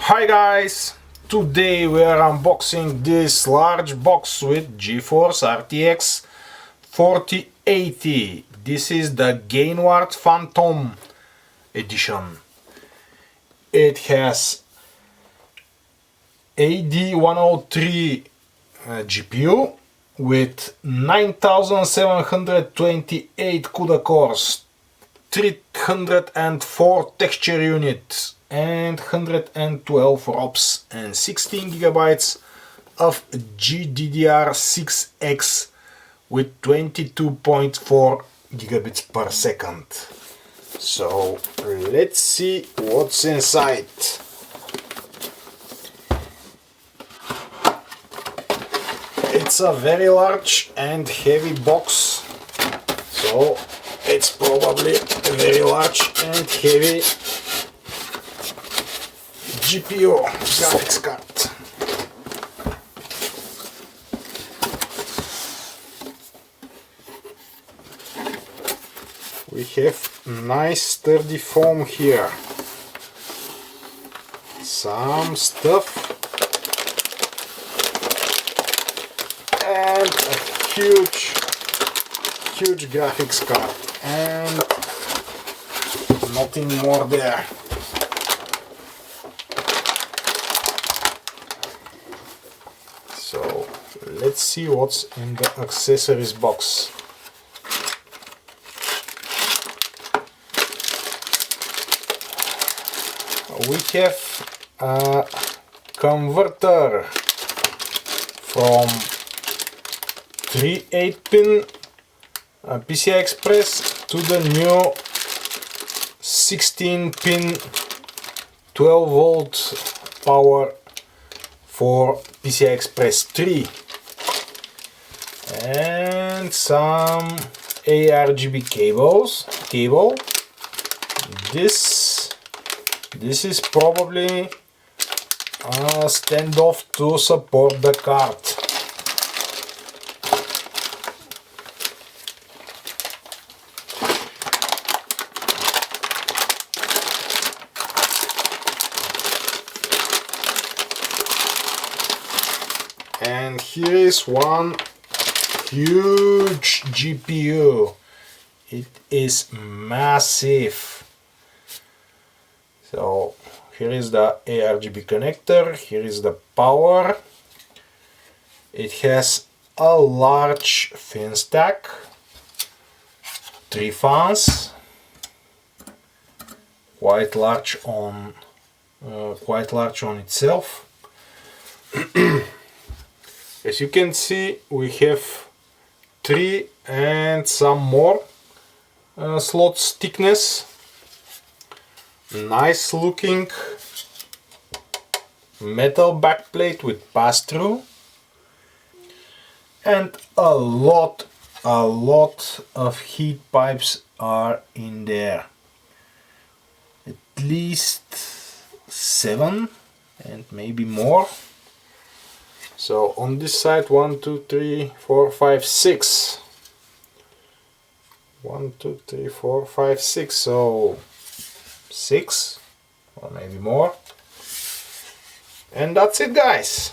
Hi guys! Today we are unboxing this large box with GeForce RTX 4080. This is the Gainward Phantom edition. It has AD103 GPU with 9728 CUDA cores, 304 texture units and 112 ROPs and 16 gigabytes of GDDR6X with 22.4 gigabits per second. So let's see what's inside. It's a very large and heavy box, so it's probably a very large and heavy GPU graphics card. We have nice sturdy foam here, some stuff, and a huge graphics card, and nothing more there. So let's see what's in the accessories box. We have a converter from 3 8-pin PCI Express to the new 16-pin 12-volt power for PCI Express 3, and some ARGB cable. This is probably a standoff to support the card. And here is one huge GPU. It is massive. So here is the ARGB connector, here is the power. It has a large fan stack, 3 fans, quite large on itself. As you can see, we have 3 and some more slots thickness. Nice looking metal backplate with pass-through, and a lot of heat pipes are in there. At least 7 and maybe more. So on this side 1, 2, 3, 4, 5, 6. 1, 2, 3, 4, 5, 6. So 6 or maybe more. And that's it, guys.